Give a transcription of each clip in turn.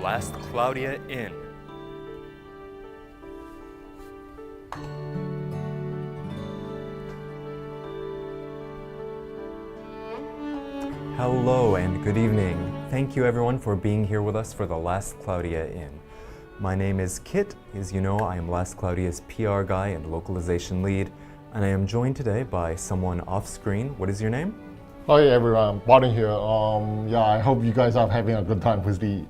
last Cloudia Inn. Hello and good evening. Thank you everyone for being here with us for the last Cloudia Inn. My name is Kit. As you know, I am Last Cloudia's PR guy and localization lead, and I am joined today by someone off screen. What is your name? Hi everyone, Barleen here. I hope you guys are having a good time with the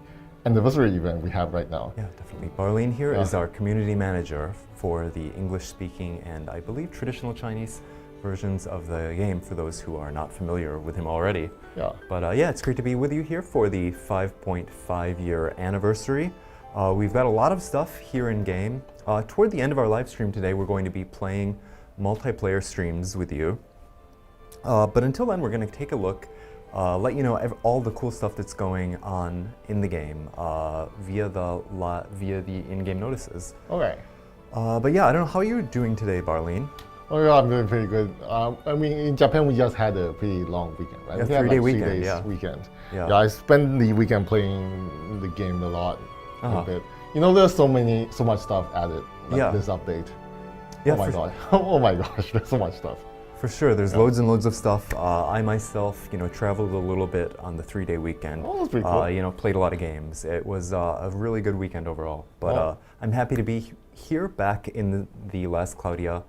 anniversary event we have right now. Yeah, definitely. Barleen here is our community manager for the English-speaking and I believe traditional Chinese versions of the game for those who are not familiar with him already. Yeah. But it's great to be with you here for the 5.5-year anniversary. We've got a lot of stuff here in game. Toward the end of our live stream today, we're going to be playing multiplayer streams with you. But until then, we're going to take a look, let you know all the cool stuff that's going on in the game via the in-game notices. Okay. But yeah, I don't know how you're doing today, Barleen. Oh yeah, I'm doing pretty good. I mean, in Japan, we just had a pretty long weekend, right? Yeah, we had three-day like 3 weekend, days yeah. weekend. Yeah. I spent the weekend playing the game a lot, a bit. You know, there's so much stuff added, like this update. Yeah, oh my god! Oh my gosh, there's so much stuff. For sure, there's loads and loads of stuff. I myself, traveled a little bit on the 3-day weekend. Oh, that's pretty cool. Played a lot of games. It was a really good weekend overall. But I'm happy to be here, back in the last Cloudia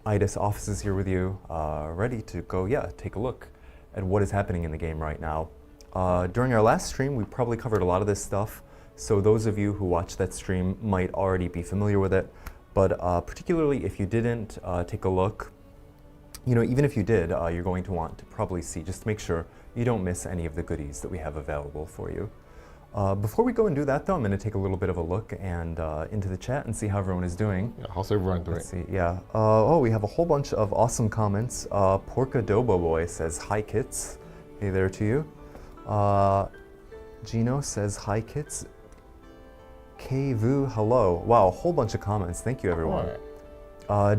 AIDIS offices here with you, ready to go, take a look at what is happening in the game right now. During our last stream, we probably covered a lot of this stuff, so those of you who watched that stream might already be familiar with it. But particularly if you didn't take a look, even if you did, you're going to want to probably see, just to make sure you don't miss any of the goodies that we have available for you. Before we go and do that, though, I'm going to take a little bit of a look and into the chat and see how everyone is doing. Yeah, how's everyone doing? Let's see, yeah. We have a whole bunch of awesome comments. Porcadobo Boy says, "Hi, kits." Hey there to you. Gino says, "Hi, kits." Kvu, hello. Wow, a whole bunch of comments. Thank you, everyone.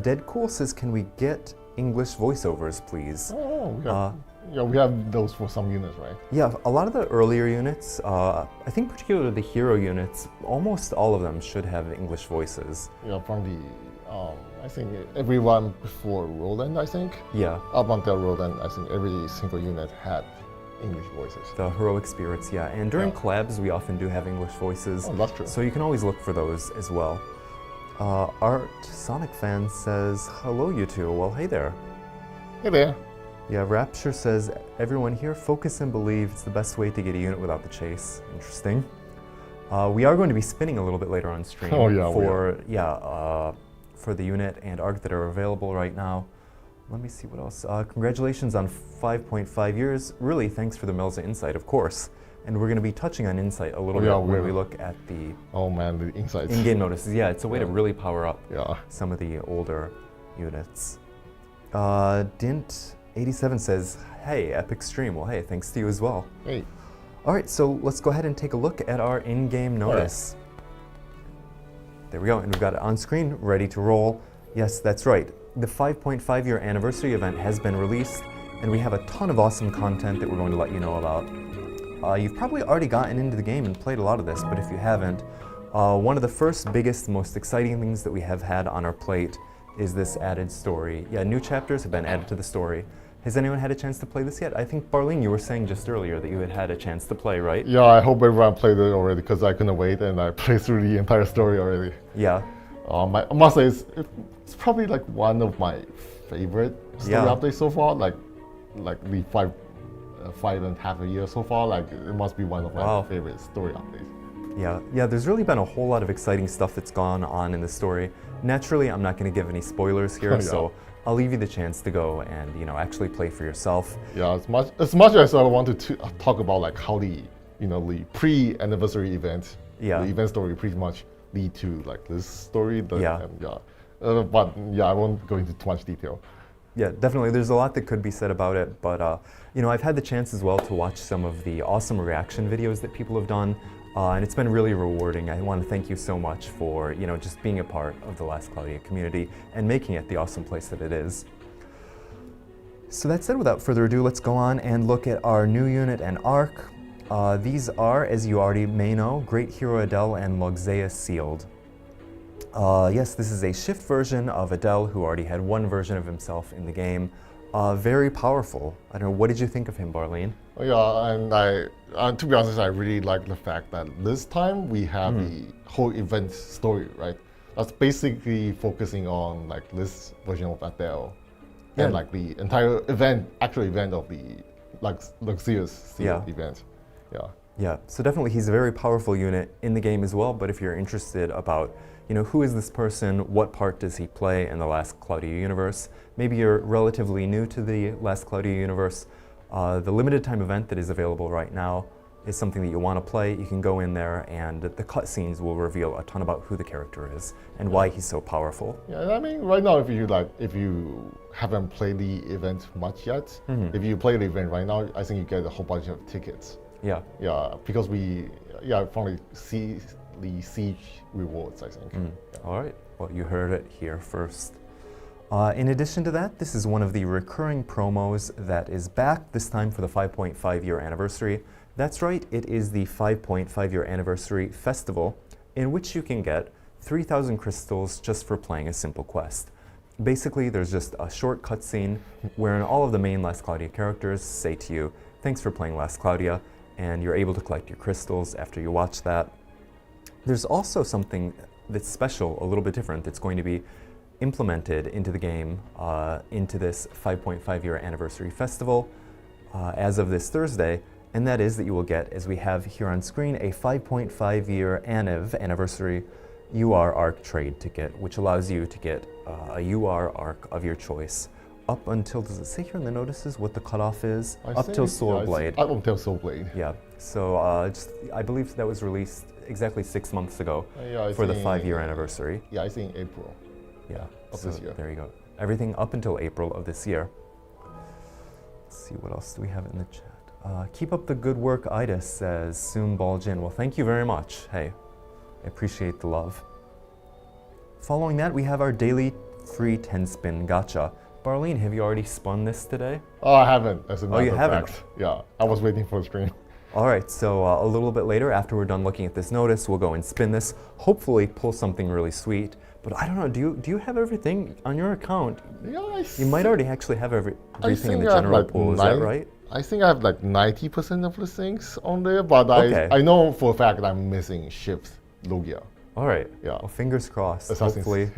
Dead Cool says, "Can we get English voiceovers, please?" We have those for some units, right? Yeah, a lot of the earlier units, I think particularly the hero units, almost all of them should have English voices. Yeah, from the, I think everyone before Roland, I think. Yeah. Up until Roland, I think every single unit had English voices. The heroic spirits, yeah. And during collabs, we often do have English voices. Oh, that's true. So you can always look for those as well. Art Sonic Fan says, "Hello, you two." Well, hey there. Hey there. Yeah, Rapture says, "Everyone here, focus and believe. It's the best way to get a unit without the chase." Interesting. We are going to be spinning a little bit later on stream for the unit and arc that are available right now. Let me see what else. Congratulations on 5.5 years. Really, thanks for the Melza Insight, of course. And we're going to be touching on Insight a little bit where we look at the the insights. In-game notices. Yeah, it's a way to really power up some of the older units. Dint87 says, "Hey, epic stream." Well, hey, thanks to you as well. Hey. All right, so let's go ahead and take a look at our in-game notice. There we go, and we've got it on screen, ready to roll. Yes, that's right. The 5.5-year anniversary event has been released, and we have a ton of awesome content that we're going to let you know about. You've probably already gotten into the game and played a lot of this, but if you haven't, one of the first, biggest, most exciting things that we have had on our plate is this added story. Yeah, new chapters have been added to the story. Has anyone had a chance to play this yet? I think, Barleen, you were saying just earlier that you had a chance to play, right? Yeah, I hope everyone played it already because I couldn't wait and I played through the entire story already. Yeah. I must say it's probably like one of my favorite story updates so far. Like the 5.5 years so far. Like it must be one of my favorite story updates. Yeah, there's really been a whole lot of exciting stuff that's gone on in the story. Naturally, I'm not going to give any spoilers here, so I'll leave you the chance to go and actually play for yourself. Yeah, as much as I wanted to talk about like how the the pre-anniversary event, the event story pretty much lead to like this story. But I won't go into too much detail. Yeah, definitely. There's a lot that could be said about it, but I've had the chance as well to watch some of the awesome reaction videos that people have done, and it's been really rewarding. I want to thank you so much for just being a part of the Last Cloudia community and making it the awesome place that it is. So that said, without further ado, let's go on and look at our new unit and arc. These are, as you already may know, Great Hero Adele and Loxea Sealed. Yes, this is a shift version of Adele, who already had one version of himself in the game. Very powerful. I don't know, what did you think of him, Barleen? Yeah, and to be honest, I really like the fact that this time we have the whole event story, right? That's basically focusing on like this version of Adele, and like the entire event, actual event of the Luxea's event. Yeah. Yeah. So definitely, he's a very powerful unit in the game as well. But if you're interested about, who is this person? What part does he play in the Last Cloudia universe? Maybe you're relatively new to the Last Cloudia universe. The limited time event that is available right now is something that you want to play. You can go in there, and the cutscenes will reveal a ton about who the character is and why he's so powerful. Yeah, I mean, right now, if you haven't played the event much yet, if you play the event right now, I think you get a whole bunch of tickets. Yeah. Yeah, because we finally see the siege rewards, I think. Yeah. All right. Well, you heard it here first. In addition to that, this is one of the recurring promos that is back, this time for the 5.5 year anniversary. That's right, it is the 5.5 year anniversary festival, in which you can get 3,000 crystals just for playing a simple quest. Basically, there's just a short cutscene wherein all of the main Last Cloudia characters say to you, "Thanks for playing Last Cloudia," and you're able to collect your crystals after you watch that. There's also something that's special, a little bit different, that's going to be implemented into the game, into this 5.5 year anniversary festival as of this Thursday, and that is that you will get, as we have here on screen, a 5.5 year anniversary UR ARC trade ticket, which allows you to get a UR ARC of your choice up until, does it say here in the notices what the cutoff is? Up till Soul Blade. Up until Soul Blade. Yeah, so I believe that was released exactly 6 months ago for the 5 year anniversary. Yeah, I think April. Yeah, of this year. There you go. Everything up until April of this year. Let's see, what else do we have in the chat? Keep up the good work, AIDIS, says Soon Baljin. Well, thank you very much. Hey, I appreciate the love. Following that, we have our daily free 10-spin gacha. Barleen, have you already spun this today? Oh, I haven't. As a matter you of haven't? fact. Yeah, I was waiting for the stream. All right, so a little bit later, after we're done looking at this notice, we'll go and spin this, hopefully pull something really sweet. But I don't know, do you have everything on your account? Yeah, you might already actually have everything in the general pool, is that right? I think I have like 90% of the things on there, but I know for a fact I'm missing Shift Logia. All right. Yeah. Well, fingers crossed. Hopefully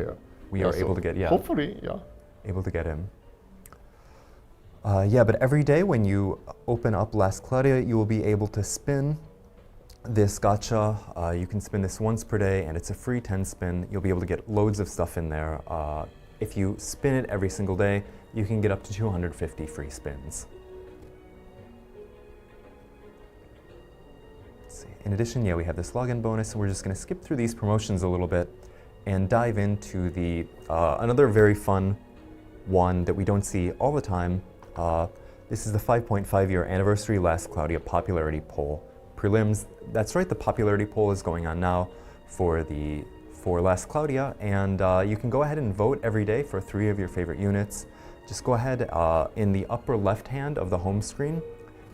we are able to get, Hopefully, yeah. Able to get him. Yeah, but every day when you open up Last Cloudia, you will be able to spin this gacha. You can spin this once per day, and it's a free 10 spin. You'll be able to get loads of stuff in there. If you spin it every single day, you can get up to 250 free spins. Let's see. In addition, we have this login bonus, and we're just going to skip through these promotions a little bit and dive into the another very fun one that we don't see all the time. This is the 5.5 year anniversary Last Cloudia popularity poll. Prelims, that's right, the popularity poll is going on now for Last Cloudia, and you can go ahead and vote every day for 3 of your favorite units. Just go ahead, in the upper left hand of the home screen,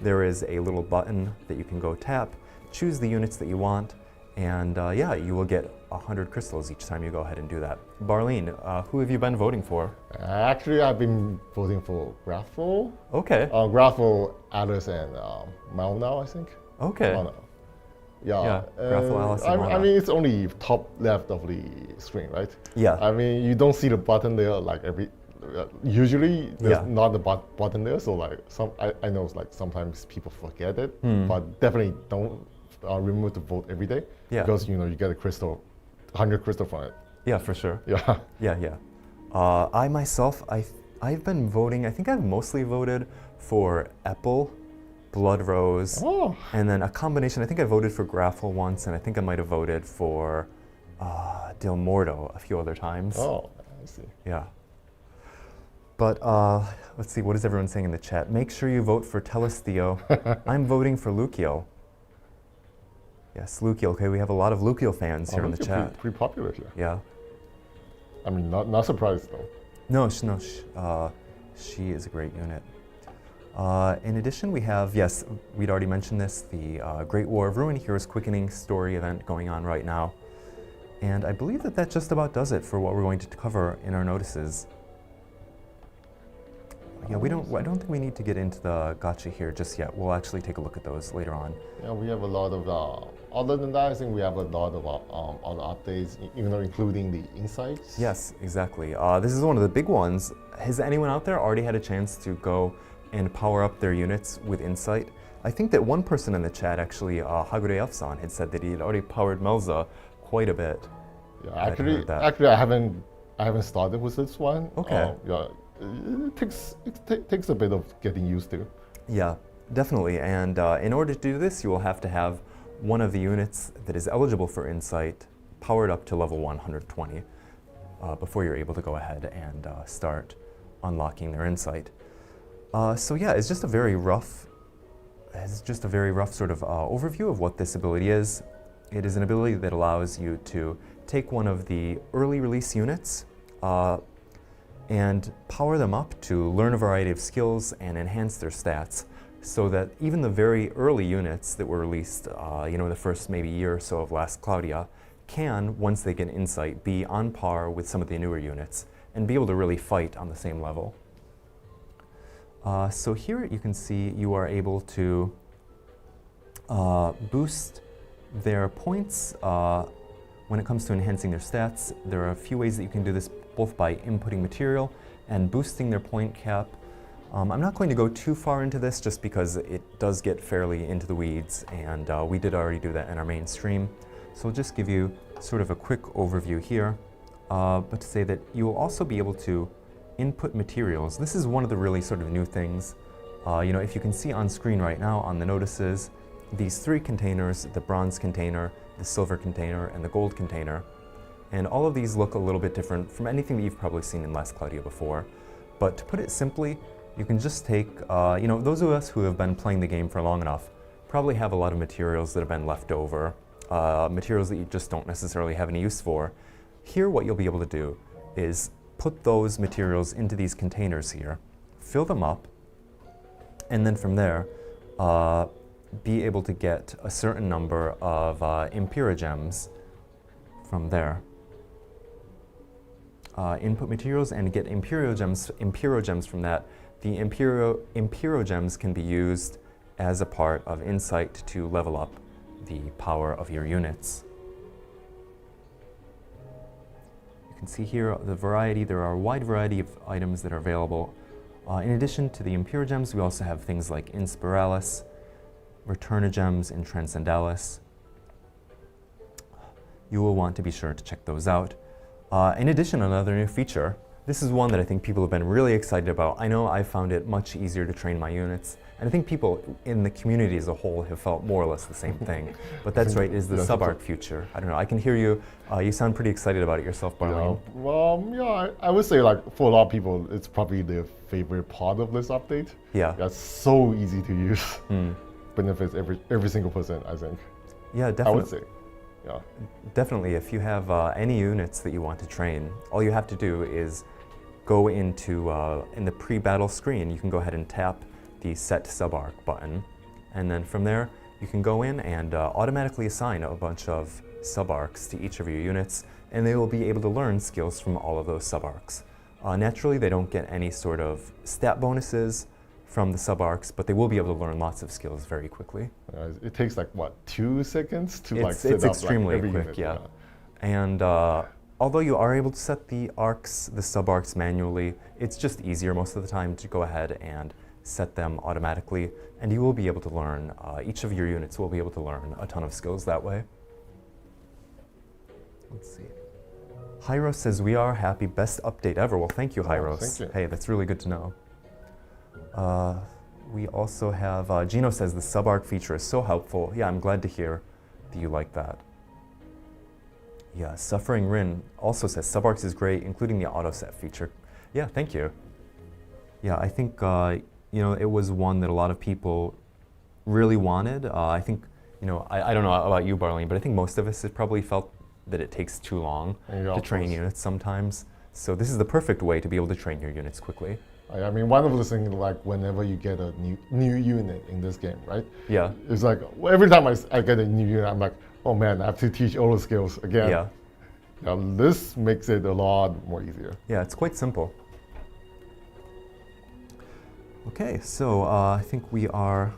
there is a little button that you can go tap, choose the units that you want, and you will get 100 crystals each time you go ahead and do that. Barleen, who have you been voting for? Actually, I've been voting for Graffle. Okay. Graffle, AIDIS, and Mal now, I think. Okay. Yeah. Graffle, Alice, and I mean, it's only top left of the screen, right? Yeah. I mean, you don't see the button there like usually there's not a button there, so like I know like sometimes people forget it, but definitely don't remember to vote every day because you get a crystal, 100 crystal from it. Yeah, for sure. Yeah. Yeah. I myself, I've been voting. I think I've mostly voted for Apple, Blood Rose, and then a combination. I think I voted for Graffle once, and I think I might have voted for Del Morto a few other times. Oh, I see. Yeah. But let's see, what is everyone saying in the chat? Make sure you vote for Telestheo. I'm voting for Lucio. Yes, Lucio. Okay, we have a lot of Lucio fans here in the chat. Pretty popular here. Yeah. I mean, not surprised though. No, she is a great unit. In addition, we have, yes, we'd already mentioned this, the Great War of Ruin Heroes Quickening story event going on right now. And I believe that that just about does it for what we're going to cover in our notices. Yeah, I don't think we need to get into the gacha here just yet. We'll actually take a look at those later on. Yeah, we have a lot of, other than that, I think we have a lot of other updates, including the insights. Yes, exactly. This is one of the big ones. Has anyone out there already had a chance to go and power up their units with Insight? I think that one person in the chat, actually, Hagure Elfsan, had said that he had already powered Melza quite a bit. Yeah, actually, I haven't started with this one. Okay. Yeah, it takes a bit of getting used to. Yeah, definitely. And in order to do this, you will have to have one of the units that is eligible for Insight powered up to level 120 before you're able to go ahead and start unlocking their Insight. So yeah, it's just a very rough sort of overview of what this ability is. It is an ability that allows you to take one of the early release units and power them up to learn a variety of skills and enhance their stats, so that even the very early units that were released, in the first maybe year or so of Last Cloudia, can, once they get Insight, be on par with some of the newer units and be able to really fight on the same level. So here you can see you are able to boost their points when it comes to enhancing their stats. There are a few ways that you can do this, both by inputting material and boosting their point cap. I'm not going to go too far into this just because it does get fairly into the weeds, and we did already do that in our main stream. So I'll just give you sort of a quick overview here, but to say that you will also be able to input materials. This is one of the really sort of new things. If you can see on screen right now on the notices, these three containers, the bronze container, the silver container, and the gold container. And all of these look a little bit different from anything that you've probably seen in Last Cloudia before. But to put it simply, you can just take, those of us who have been playing the game for long enough probably have a lot of materials that have been left over, materials that you just don't necessarily have any use for. Here, what you'll be able to do is put those materials into these containers here, fill them up, and then from there, be able to get a certain number of Impera gems from there. Input materials and get Impero gems from that. The Impero gems can be used as a part of Insight to level up the power of your units. You can see here the variety. There are a wide variety of items that are available. In addition to the Impero gems, we also have things like Inspiralis, Returna gems, and Transcendalis. You will want to be sure to check those out. In addition, another new feature. This is one that I think people have been really excited about. I know I found it much easier to train my units, and I think people in the community as a whole have felt more or less the same thing. But that's right, is the sub-arc feature. I don't know, I can hear you. You sound pretty excited about it yourself, Barleen. Yeah, well, I would say, like, for a lot of people, it's probably their favorite part of this update. Yeah. It's so easy to use. Benefits every single person, I think. Yeah, definitely. I would say. Yeah. Definitely, if you have any units that you want to train, all you have to do is go into, in the pre-battle screen, you can go ahead and tap the Set Sub-Arc button, and then from there, you can go in and automatically assign a bunch of sub-arcs to each of your units, and they will be able to learn skills from all of those sub-arcs. Naturally, they don't get any sort of stat bonuses from the sub-arcs, but they will be able to learn lots of skills very quickly. It takes like, what, 2 seconds to set it's up extremely every quick, unit. yeah. And although you are able to set the sub-arcs manually, it's just easier most of the time to go ahead and set them automatically, and you will be able to learn, each of your units will be able to learn a ton of skills that way. Let's see. Hyros says, we are happy, best update ever. Well, thank you, Hyros. Thank you. Hey, that's really good to know. We also have, Gino says, the sub-arc feature is so helpful. Yeah, I'm glad to hear that you like that. Yeah, Suffering Rin also says, sub-arcs is great, including the auto-set feature. Yeah, thank you. Yeah, I think, it was one that a lot of people really wanted. I think, I don't know about you, Barleen, but I think most of us have probably felt that it takes too long to train units sometimes. So this is the perfect way to be able to train your units quickly. I mean, one of the things, like whenever you get a new unit in this game, right? Yeah. It's like every time I get a new unit, I'm like, oh man, I have to teach all the skills again. Yeah. Now this makes it a lot more easier. Yeah, it's quite simple. Okay, so I think we are.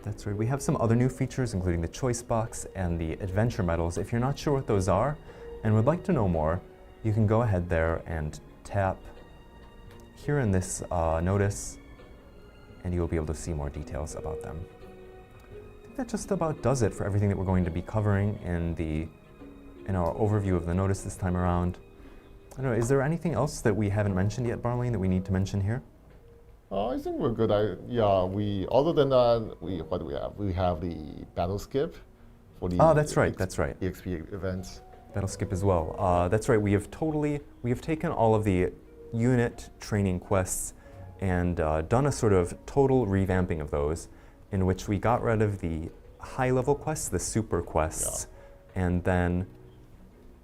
That's right. We have some other new features, including the choice box and the adventure medals. If you're not sure what those are and would like to know more, you can go ahead there and tap here in this notice, and you will be able to see more details about them. I think that just about does it for everything that we're going to be covering in our overview of the notice this time around. I don't know, is there anything else that we haven't mentioned yet, Barleen, that we need to mention here? I think we're good. Other than that, what do we have? We have the battle skip for the that's right. EXP events. Battle skip as well. That's right. We have taken all of the unit training quests and done a sort of total revamping of those, in which we got rid of the high-level quests, the super quests, and then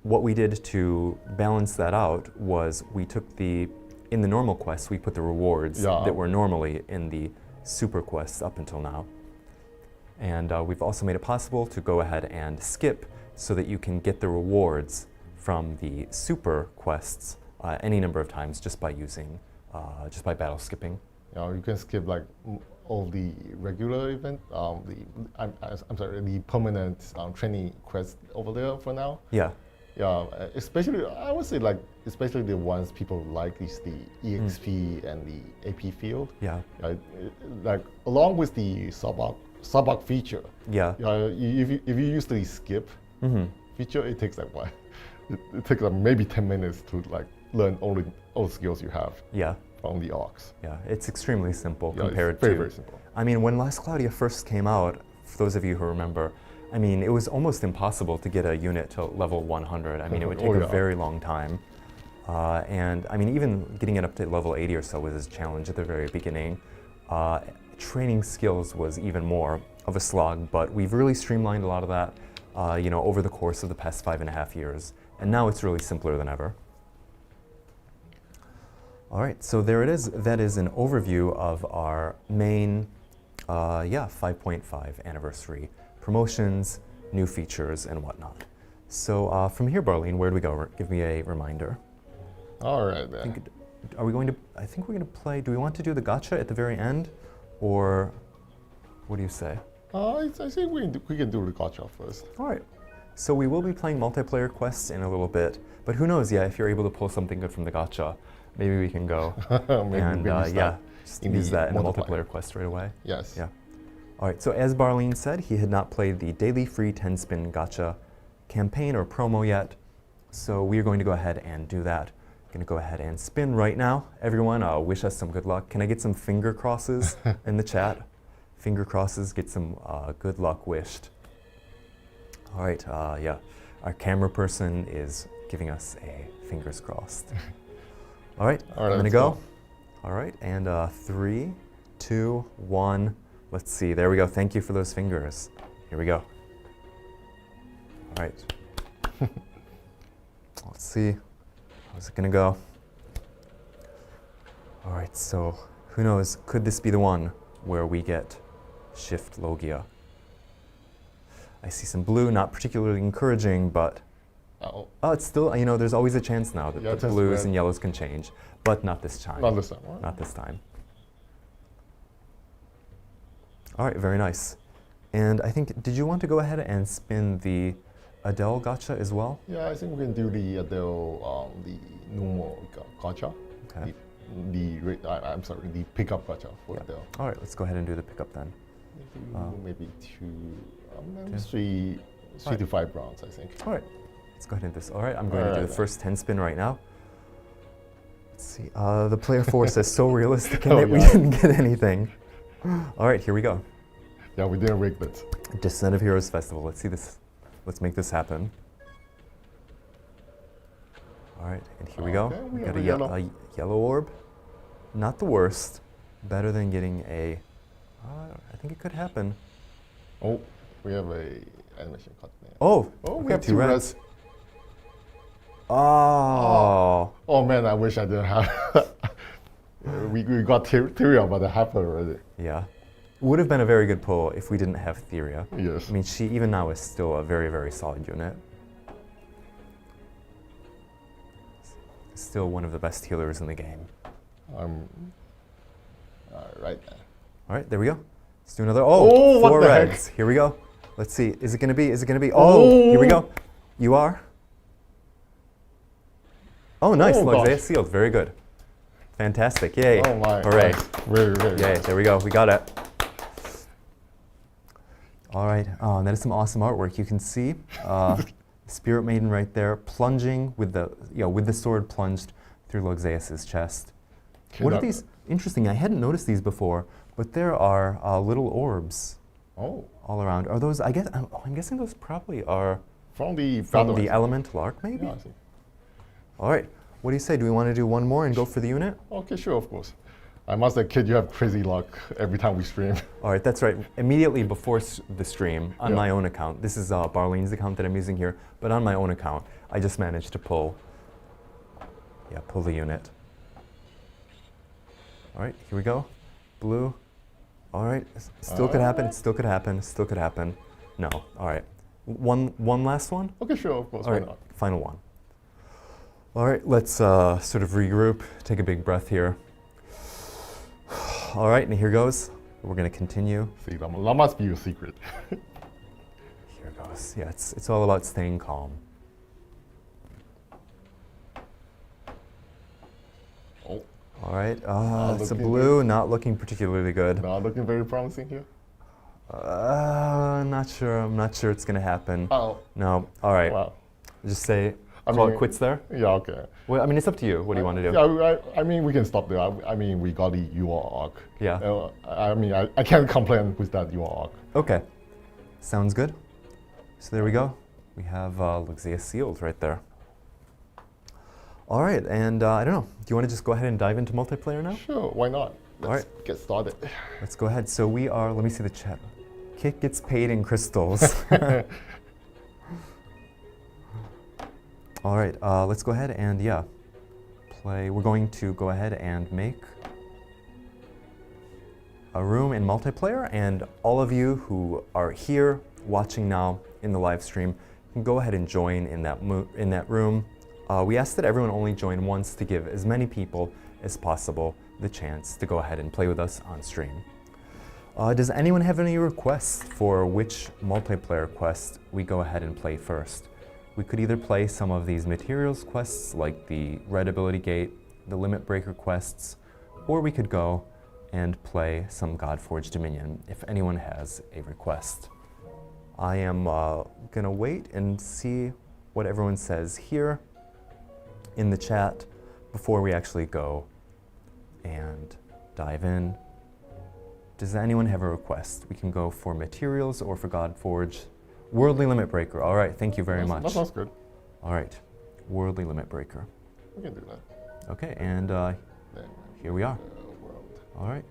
what we did to balance that out was we took in the normal quests, we put the rewards that were normally in the super quests up until now. And we've also made it possible to go ahead and skip so that you can get the rewards from the super quests any number of times just by battle skipping. You can skip like all the regular event, the permanent training quests over there for now. Yeah. Yeah, especially I would say especially the ones people like is the EXP and the AP field. Yeah. Like along with the sub-arc feature. Yeah. If you use the skip feature, it takes like what? It takes like maybe 10 minutes to like learn all the skills you have. Yeah. From the arcs. Yeah, it's extremely simple compared to. Very simple. I mean, when Last Cloudia first came out, for those of you who remember, I mean, it was almost impossible to get a unit to level 100. I mean, it would take a very long time. And I mean, even getting it up to level 80 or so was a challenge at the very beginning. Training skills was even more of a slog, but we've really streamlined a lot of that, over the course of the past 5.5 years. And now it's really simpler than ever. All right, so there it is. That is an overview of our main 5.5 anniversary promotions, new features, and whatnot. So from here, Barleen, where do we go? Give me a reminder. All right, then. I think we're going to play, do we want to do the gacha at the very end? Or what do you say? I think we can do the gacha first. All right. So we will be playing multiplayer quests in a little bit, but who knows, if you're able to pull something good from the gacha, maybe we can go and just use that in the multiplayer quest right away. Yes. Yeah. All right, so as Barleen said, he had not played the daily free 10-spin gacha campaign or promo yet, so we are going to go ahead and do that. I'm going to go ahead and spin right now. Everyone, wish us some good luck. Can I get some finger crosses in the chat? Finger crosses, get some good luck wished. All right, our camera person is giving us a fingers crossed. All right, I'm going to go. All right, and 3, 2, 1. Let's see, there we go. Thank you for those fingers. Here we go. All right. Let's see, how's it gonna go? All right, so who knows, could this be the one where we get Shift Logia? I see some blue, not particularly encouraging, but it's still, there's always a chance now that the blues and yellows can change, but not this time. Not this time. Right? Not this time. All right, very nice. And I think, did you want to go ahead and spin the Adele gacha as well? Yeah, I think we can do the Adele, the normal gacha. Okay. The pickup gacha for Adele. All right, let's go ahead and do the pickup then. Maybe three to 5 rounds, I think. All right, let's go ahead and do this. All right, I'm going to do the first 10 spin right now. Let's see, the player 4 says so realistic in it, we didn't get anything. All right, here we go. Yeah, we didn't rig it. Descent of Heroes Festival. Let's see this. Let's make this happen. All right, and here we go. Okay, we got a yellow orb. Not the worst. Better than getting a. I think it could happen. Oh, we have a animation cut there. Oh, we have 2 reds. Oh. Oh man, I wish I didn't have. we got Tyria, but I have her already. Yeah. Would have been a very good pull if we didn't have Theria. Yes. I mean, she even now is still a very, very solid unit. Still one of the best healers in the game. All right. All right, there we go. Let's do another. Oh, what 4 the reds. Here we go. Let's see. Is it gonna be? Is it gonna be? Oh, here we go. You are. Oh, nice. Luxia sealed. Very good. Fantastic. Yay. Oh my. Hooray. Nice. Very, very Yay. nice. There we go. We got it. All right. Oh, that is some awesome artwork. You can see Spirit Maiden right there, plunging with the sword plunged through Luxia's chest. What are these? Interesting. I hadn't noticed these before, but there are little orbs. Oh. All around. Are those? I'm guessing those probably are from the elemental arc, maybe. Yeah, I see. All right. What do you say? Do we want to do one more and go for the unit? Okay, sure, of course. I must say, Kid, you have crazy luck every time we stream. All right, that's right. Immediately before the stream, on my own account, this is Barleen's account that I'm using here, but on my own account, I just managed to pull the unit. All right, here we go. Blue. All right, still could happen, still could happen, still could happen. No, all right. One last one? Okay, sure, of course, all why right, not? Final one. All right, let's sort of regroup, take a big breath here. All right, and here goes. We're gonna continue. See, that must be your secret. Here goes. Yeah, it's all about staying calm. Oh. All right, it's a blue, not looking particularly good. Not looking very promising here. Not sure. I'm not sure it's gonna happen. Oh. No. All right. Wow. Just say. Call it quits there. Yeah. Okay. Well, I mean, it's up to you. What do you want to do? Yeah. I mean, we can stop there. I mean, we got the UR arc. Yeah. I mean, I can't complain with that UR arc. Okay. Sounds good. So there we go. We have Luxia sealed right there. All right, and I don't know. Do you want to just go ahead and dive into multiplayer now? Sure. Why not? Let's right. get started. Let's go ahead. So we are. Let me see the chat. Kit gets paid in crystals. All right, let's go ahead and play. We're going to go ahead and make a room in multiplayer, and all of you who are here watching now in the live stream can go ahead and join in that room. We ask that everyone only join once to give as many people as possible the chance to go ahead and play with us on stream. Does anyone have any requests for which multiplayer quest we go ahead and play first? We could either play some of these materials quests like the Red Ability Gate, the Limit Breaker quests, or we could go and play some Godforged Dominion if anyone has a request. I am gonna wait and see what everyone says here in the chat before we actually go and dive in. Does anyone have a request? We can go for materials or for Godforged. Worldly Limit Breaker. All right, thank you very much. That sounds good. All right, Worldly Limit Breaker. We can do that. Okay, and here we are. All right.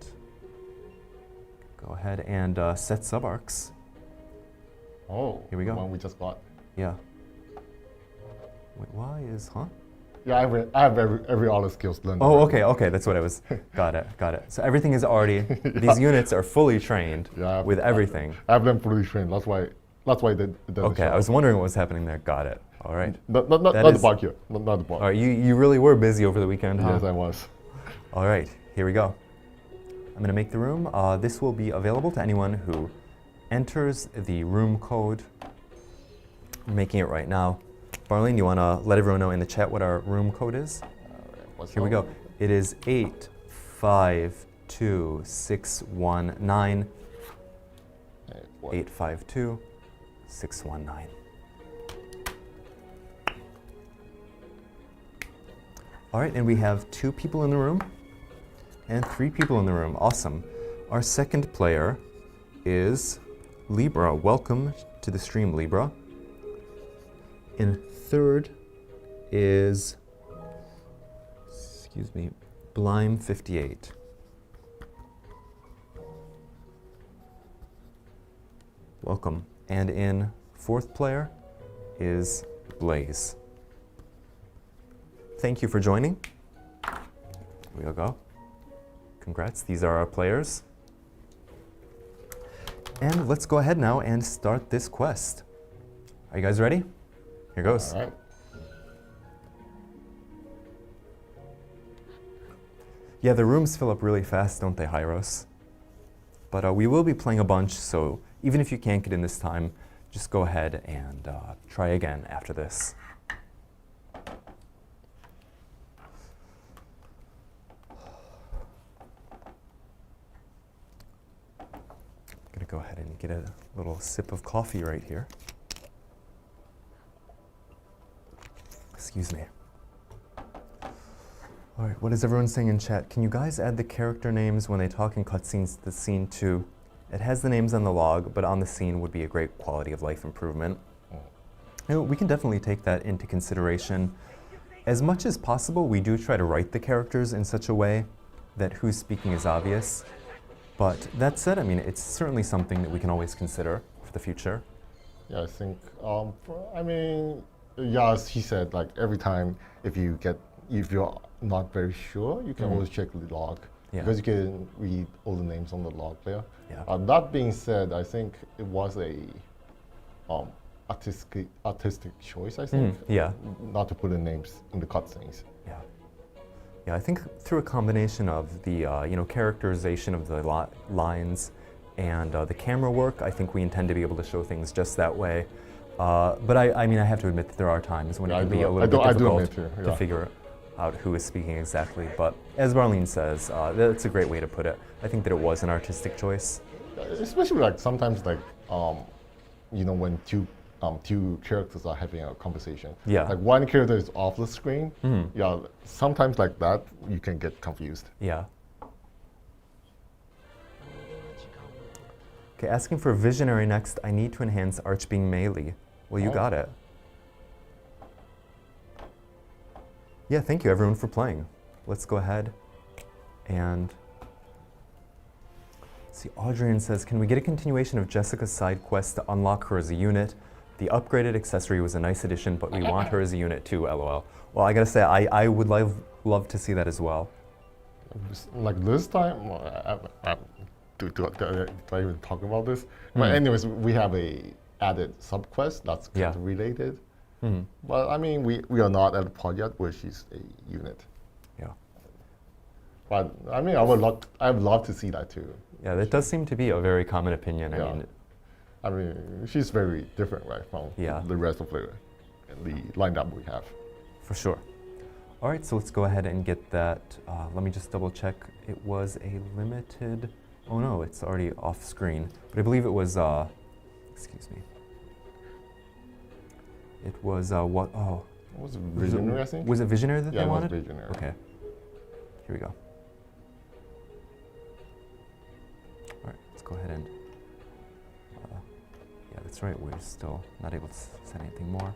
Go ahead and set sub-arcs. Oh, here we go. The one we just got. Yeah. Wait, why is, Yeah, I have every other skills learned. Oh, okay, that's what I was. Got it. So everything is already, these units are fully trained with everything. I have them fully trained, that's why they okay, I was wondering what was happening there. Got it. All right. Not the bug here. Not the bug. All right, you really were busy over the weekend, huh? Yes, I was. All right, here we go. I'm going to make the room. This will be available to anyone who enters the room code. I'm making it right now. Barleen, you want to let everyone know in the chat what our room code is? Here we go. It is 852619. 852619. All right, and we have 2 people in the room and 3 people in the room. Awesome. Our second player is Libra. Welcome to the stream, Libra. And third is, Blime58. Welcome. And in fourth player is Blaze. thank you for joining. Here we go. Congrats, these are our players. And let's go ahead now and start this quest. Are you guys ready? Here goes. All right. Yeah, the rooms fill up really fast, don't they, Hyros? But we will be playing a bunch, so even if you can't get in this time, just go ahead and try again after this. I'm gonna go ahead and get a little sip of coffee right here. Excuse me. All right, what is everyone saying in chat? Can you guys add the character names when they talk in cutscenes to the scene too? It has the names on the log, but on the scene would be a great quality of life improvement. You know, we can definitely take that into consideration. As much as possible, we do try to write the characters in such a way that who's speaking is obvious. But that said, I mean, it's certainly something that we can always consider for the future. Yeah, I think, I mean, yeah, as he said, like every time if you're not very sure, you can always check the log. Yeah. Because you can read all the names on the log there. Yeah. That being said, I think it was a artistic choice, I think. Yeah. Not to put the names in the cutscenes. Yeah. Yeah, I think through a combination of the characterization of the lines and the camera work, I think we intend to be able to show things just that way. But I mean, I have to admit that there are times when it can be a little bit difficult to figure out who is speaking exactly. But as Barleen says, that's a great way to put it. I think that it was an artistic choice. Especially like sometimes like, when two characters are having a conversation. Yeah. Like one character is off the screen. Yeah, sometimes like that, you can get confused. Yeah. Okay, asking for Visionary next. I need to enhance Archbeam melee. Well, you got it. Yeah, thank you everyone for playing. Let's go ahead and see. Audrian says, can we get a continuation of Jessica's side quest to unlock her as a unit? The upgraded accessory was a nice addition, but we want her as a unit too, LOL. Well, I gotta say, I would love to see that as well. Like this time, do I even talk about this? But anyways, we have a added sub-quest that's kind of related. But I mean, we are not at the part yet where she's a unit. Yeah. But I mean, I would love to see that too. Yeah, that does seem to be a very common opinion. Yeah. I mean, she's very different, right, from the rest of the lineup we have. For sure. All right, so let's go ahead and get that. Let me just double check. It was a limited. Oh no, it's already off screen. But I believe it was. Excuse me. It was what? Oh. Was it Visionary? I think. Was it Visionary that they wanted? Yeah, it was Visionary. Okay. Here we go. All right, let's go ahead and. Yeah, that's right. We're still not able to set anything more.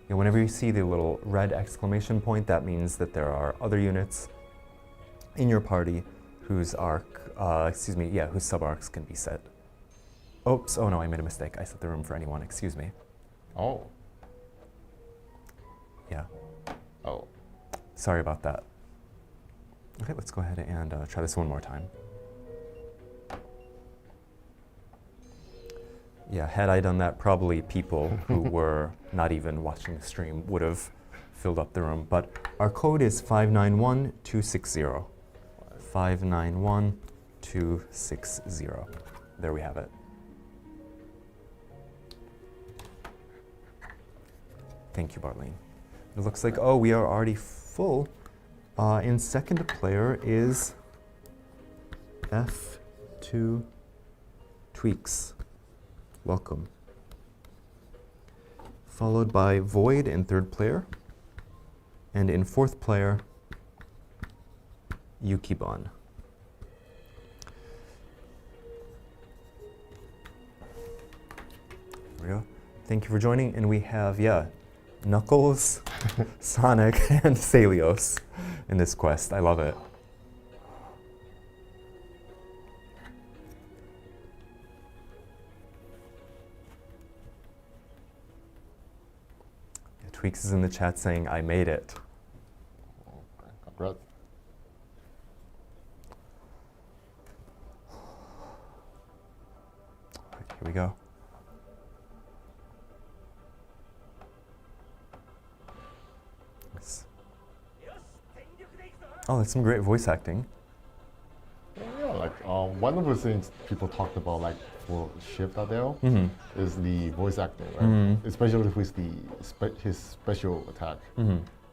Yeah, whenever you see the little red exclamation point, that means that there are other units in your party whose whose sub-arcs can be set. Oops, oh no, I made a mistake. I set the room for anyone, excuse me. Oh. Yeah. Oh. Sorry about that. Okay, let's go ahead and try this one more time. Yeah, had I done that, probably people who were not even watching the stream would have filled up the room. But our code is 591260. 591260. There we have it. Thank you, Barleen. It looks like, oh, we are already full. And second player is F2 Tweaks. Welcome. Followed by Void in third player. And in fourth player, Yukibon. There we go. Thank you for joining. And we have, Knuckles, Sonic, and Celios in this quest. I love it. Tweaks is in the chat saying, I made it. Congrats. All right, here we go. Nice. Oh, that's some great voice acting. Yeah, like one of the things people talked about, like for Shift Adele, is the voice acting, right? Especially with his special attack.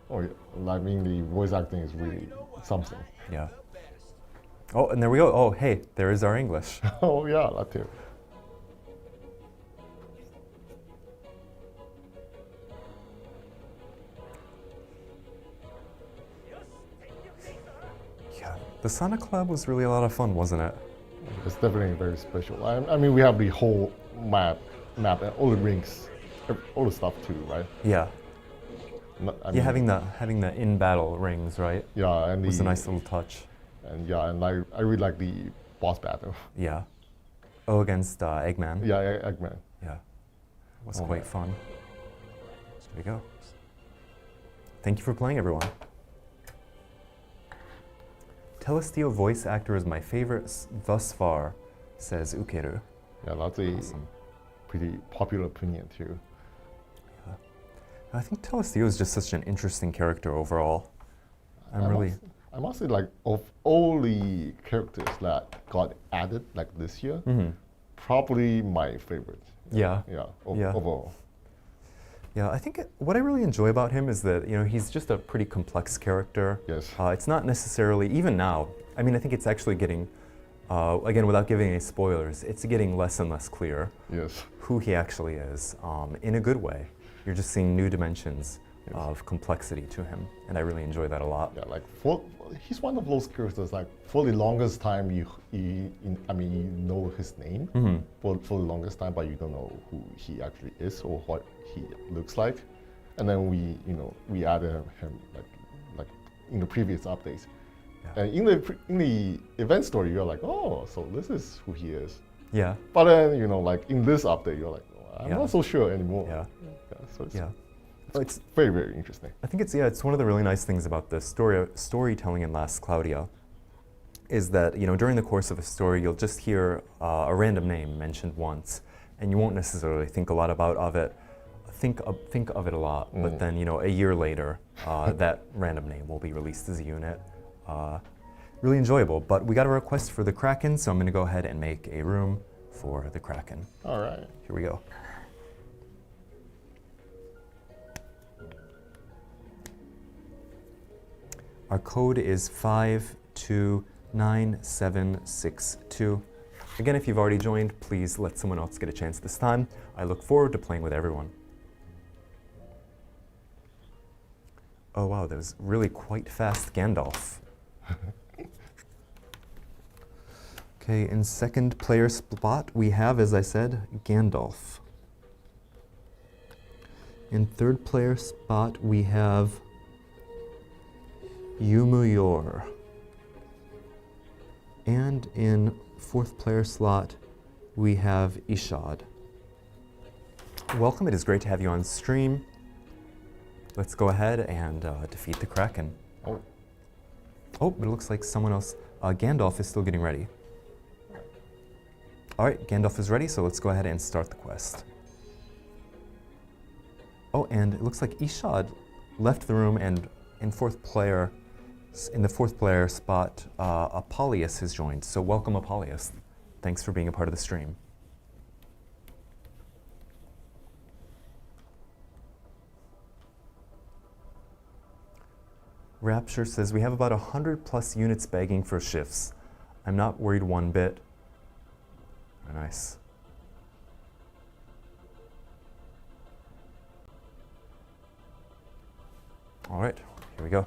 Or I mean, the voice acting is really something. Yeah. Oh, and there we go. Oh, hey, there is our English. Oh yeah, that too. Yeah, the Sonic Collab was really a lot of fun, wasn't it? It's definitely very special. I mean, we have the whole map and all the rings, all the stuff too, right? Yeah. I mean, having the in-battle rings, right? Yeah, and was a nice little touch. And yeah, and I really like the boss battle. Yeah. Oh, against Eggman. Yeah, Eggman. Yeah. It was quite fun. There we go. Thank you for playing, everyone. Telestio voice actor is my favorite thus far, says Ukeru. Yeah, that's a pretty popular opinion too. Yeah. I think Telestio is just such an interesting character overall. I must say, like, of all the characters that got added like this year, probably my favorite. Yeah. Overall. Yeah, I think what I really enjoy about him is that, he's just a pretty complex character. Yes. It's not necessarily, even now, I mean, I think it's actually getting, again, without giving any spoilers, it's getting less and less clear who he actually is, in a good way. You're just seeing new dimensions of complexity to him, and I really enjoy that a lot. Yeah, like he's one of those characters, like for the longest time you know his name for the longest time, but you don't know who he actually is or what he looks like. And then we added him like in the previous updates. Yeah. And in the event story, you're like, oh, so this is who he is. Yeah. But then like in this update, you're like, oh, I'm not so sure anymore. Yeah. So it's very, very interesting. I think it's one of the really nice things about the storytelling in Last Cloudia is that, during the course of a story, you'll just hear a random name mentioned once, and you won't necessarily think a lot of it, think of it a lot, but then, a year later, that random name will be released as a unit. Really enjoyable, but we got a request for the Kraken, so I'm gonna go ahead and make a room for the Kraken. All right. Here we go. Our code is 529762. Again, if you've already joined, please let someone else get a chance this time. I look forward to playing with everyone. Oh wow, that was really quite fast Gandalf. Okay, in second player spot, we have, as I said, Gandalf. In third player spot, we have Yumuyor. And in fourth player slot, we have Ishad. Welcome, it is great to have you on stream. Let's go ahead and defeat the Kraken. Oh, but it looks like someone else, Gandalf is still getting ready. All right, Gandalf is ready, so let's go ahead and start the quest. Oh, and it looks like Ishad left the room, and in the fourth player spot, Apollonius has joined. So welcome, Apollonius. Thanks for being a part of the stream. Rapture says, we have about 100+ units begging for shifts. I'm not worried one bit. Very nice. All right, here we go.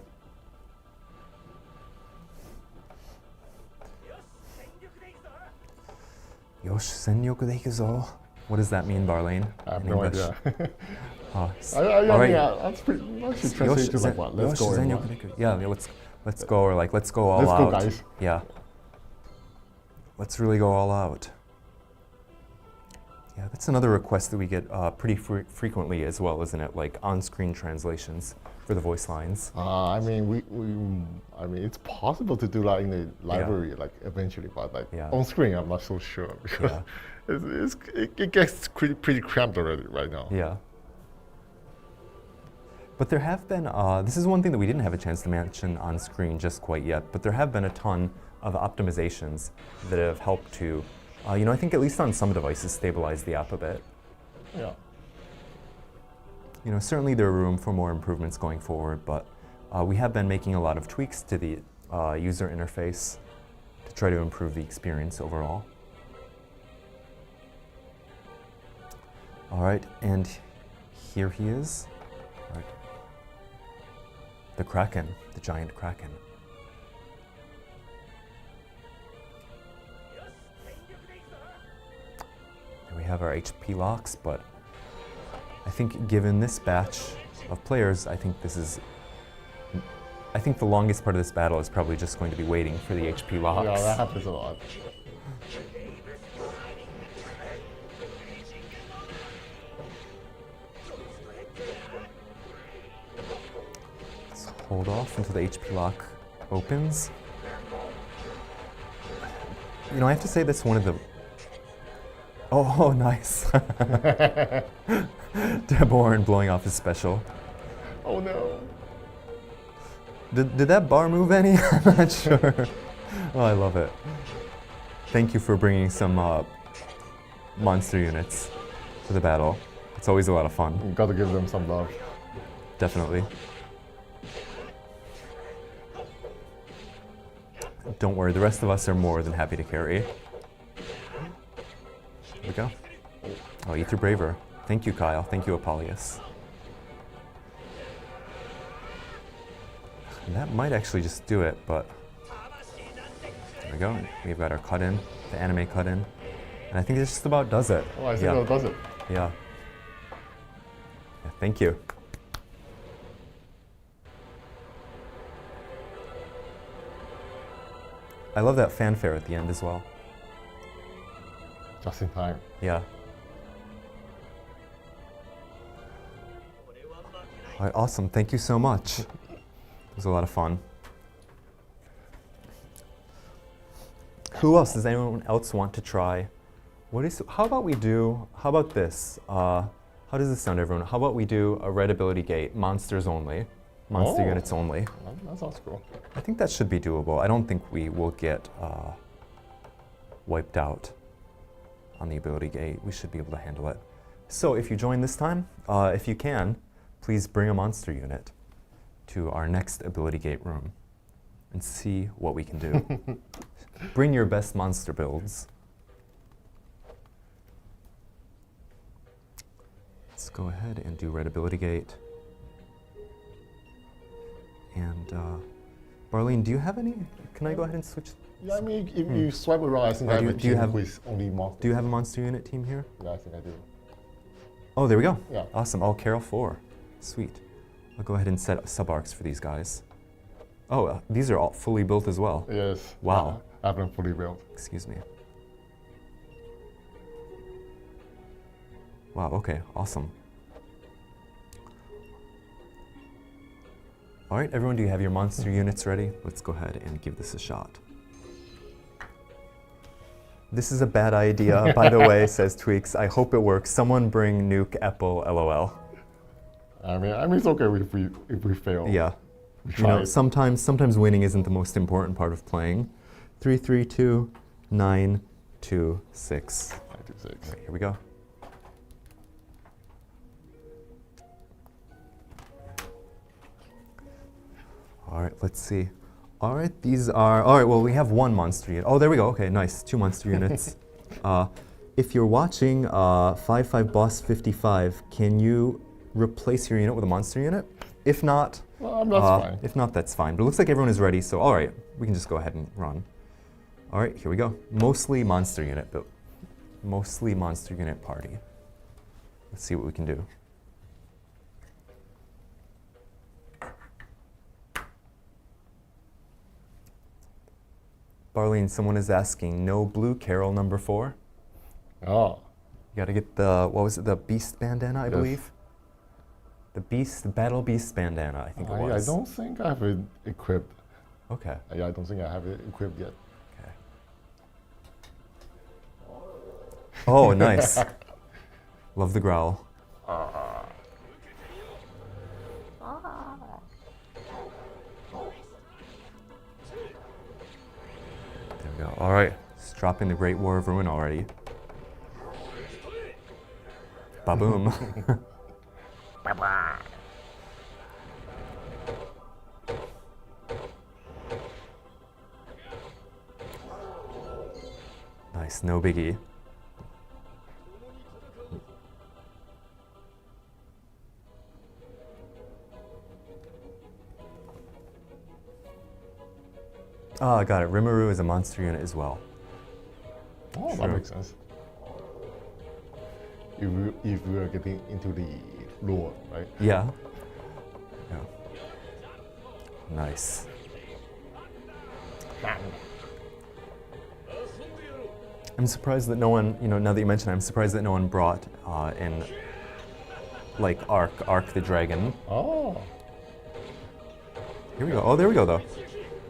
Yosh, senyoku de ikuzo. What does that mean, Barleen? I have no idea. All right. Yeah, that's pretty much translated to like what? Let's go. Yeah, let's go, or like let's go all out. Let's go, guys. Yeah. Let's really go all out. Yeah, that's another request that we get pretty frequently as well, isn't it? Like on-screen translations for the voice lines. I mean, it's possible to do that in the library, like eventually, but like on screen, I'm not so sure because it gets pretty cramped already right now. Yeah. But there have been, this is one thing that we didn't have a chance to mention on screen just quite yet, but there have been a ton of optimizations that have helped to, you know, I think at least on some devices, stabilize the app a bit. Yeah. You know, certainly there are room for more improvements going forward, but we have been making a lot of tweaks to the user interface to try to improve the experience overall. All right, and here he is. All right. The Kraken, the giant Kraken. Here we have our HP locks, but I think given this batch of players, I think the longest part of this battle is probably just going to be waiting for the HP locks. Yeah, that happens a lot. Let's hold off until the HP lock opens. You know, I have to say that's one of the... Oh, nice. Deborn blowing off his special. Oh no. Did that bar move any? I'm not sure. Oh, I love it. Thank you for bringing some monster units to the battle. It's always a lot of fun. You gotta give them some love. Definitely. Don't worry, the rest of us are more than happy to carry. Here we go. Oh, Ether Braver. Thank you, Kyle. Thank you, Apollonius. That might actually just do it, but there we go. We've got our cut-in, the anime cut-in. And I think this just about does it. Oh, I think that does it. Yeah. Thank you. I love that fanfare at the end as well. Just in time. Yeah. All right, awesome. Thank you so much. It was a lot of fun. Who else? Does anyone else want to try? How about this? How does this sound, everyone? How about we do a red ability gate, monsters only, monster units only? That sounds cool. I think that should be doable. I don't think we will get wiped out on the ability gate. We should be able to handle it. So if you join this time, if you can, please bring a monster unit to our next ability gate room and see what we can do. Bring your best monster builds. Let's go ahead and do red ability gate. And Barleen, do you have any? Can I go ahead and switch? Yeah, I mean, if you swipe around, I think I have a team with only monsters. Do you have a monster unit team here? Yeah, I think I do. Oh, there we go. Yeah. Awesome. Oh, Carol 4. Sweet. I'll go ahead and set up sub-arcs for these guys. Oh, these are all fully built as well. Yes. Wow. I have them fully built. Excuse me. Wow, okay, awesome. All right, everyone, do you have your monster units ready? Let's go ahead and give this a shot. This is a bad idea, by the way, says Tweaks. I hope it works. Someone bring nuke Apple, LOL. I mean, it's okay if we fail. Yeah. You know, sometimes winning isn't the most important part of playing. 3, 3, 2, 9, 2, 6. 9, 2, 6. All right, here we go. All right, let's see. All right, well, we have one monster unit. Oh, there we go. Okay, nice. 2 monster units. If you're watching 55 Boss 55, can you replace your unit with a monster unit? If not, well, that's fine. If not, that's fine. But it looks like everyone is ready, so all right, we can just go ahead and run. All right, here we go. Mostly monster unit build. Mostly monster unit party. Let's see what we can do. Barleen, someone is asking, no blue Carol number 4? Oh. You gotta get the, what was it, the Beast bandana, I Yes. believe? The Battle Beast bandana, I think it was. I don't think I have it equipped. Okay. Yeah, I don't think I have it equipped yet. Okay. Oh, nice. Love the growl. There we go. All right. It's dropping the Great War of Ruin already. Ba-boom. Nice, no biggie. Oh, I got it. Rimuru is a monster unit as well. Oh, that makes sense. If we are getting into the lore, right? Yeah. Yeah. Nice. I'm surprised that no one, now that you mention it, I'm surprised that no one brought in, like, Arc the Dragon. Oh. Here we go. Oh, there we go, though.